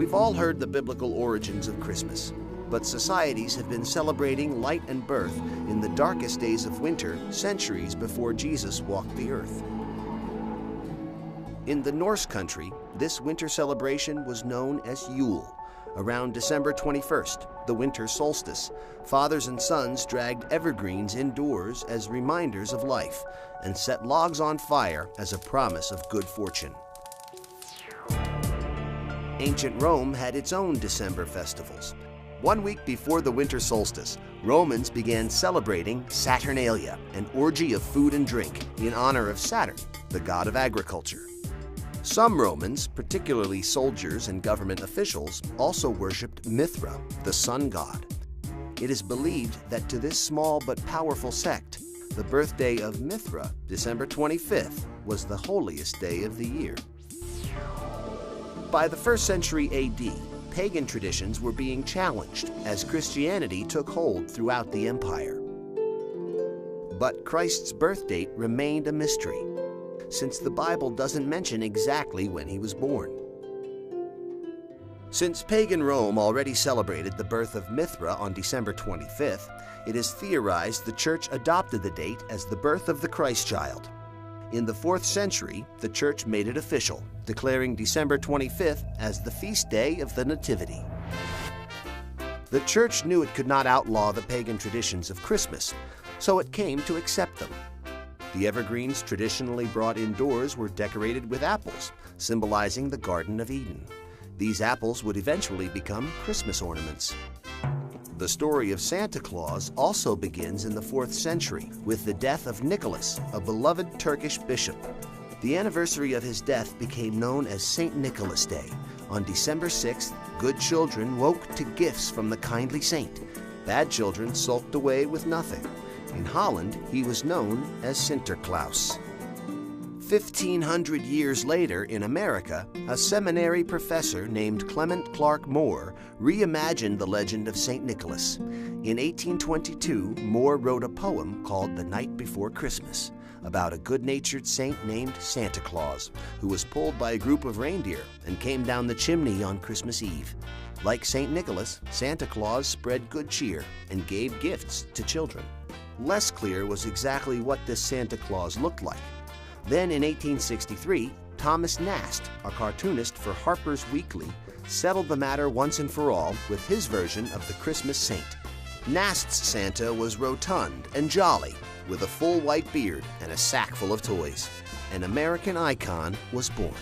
We've all heard the biblical origins of Christmas, but societies have been celebrating light and birth in the darkest days of winter centuries before Jesus walked the earth. In the Norse country, this winter celebration was known as Yule. Around December 21st, the winter solstice, fathers and sons dragged evergreens indoors as reminders of life and set logs on fire as a promise of good fortune. Ancient Rome had its own December festivals. 1 week before the winter solstice, Romans began celebrating Saturnalia, an orgy of food and drink in honor of Saturn, the god of agriculture. Some Romans, particularly soldiers and government officials, also worshipped Mithra, the sun god. It is believed that to this small but powerful sect, the birthday of Mithra, December 25th, was the holiest day of the year. By the 1st century AD, pagan traditions were being challenged as Christianity took hold throughout the empire. But Christ's birth date remained a mystery, since the Bible doesn't mention exactly when he was born. Since pagan Rome already celebrated the birth of Mithra on December 25th, it is theorized the Church adopted the date as the birth of the Christ child. In the 4th century, the Church made it official, declaring December 25th as the feast day of the Nativity. The Church knew it could not outlaw the pagan traditions of Christmas, so it came to accept them. The evergreens traditionally brought indoors were decorated with apples, symbolizing the Garden of Eden. These apples would eventually become Christmas ornaments. The story of Santa Claus also begins in the 4th century with the death of Nicholas, a beloved Turkish bishop. The anniversary of his death became known as St. Nicholas Day. On December 6th, good children woke to gifts from the kindly saint. Bad children sulked away with nothing. In Holland, he was known as Sinterklaas. 1,500 years later in America, a seminary professor named Clement Clark Moore reimagined the legend of St. Nicholas. In 1822, Moore wrote a poem called The Night Before Christmas about a good-natured saint named Santa Claus, who was pulled by a group of reindeer and came down the chimney on Christmas Eve. Like St. Nicholas, Santa Claus spread good cheer and gave gifts to children. Less clear was exactly what this Santa Claus looked like. Then in 1863, Thomas Nast, a cartoonist for Harper's Weekly, settled the matter once and for all with his version of the Christmas saint. Nast's Santa was rotund and jolly, with a full white beard and a sack full of toys. An American icon was born.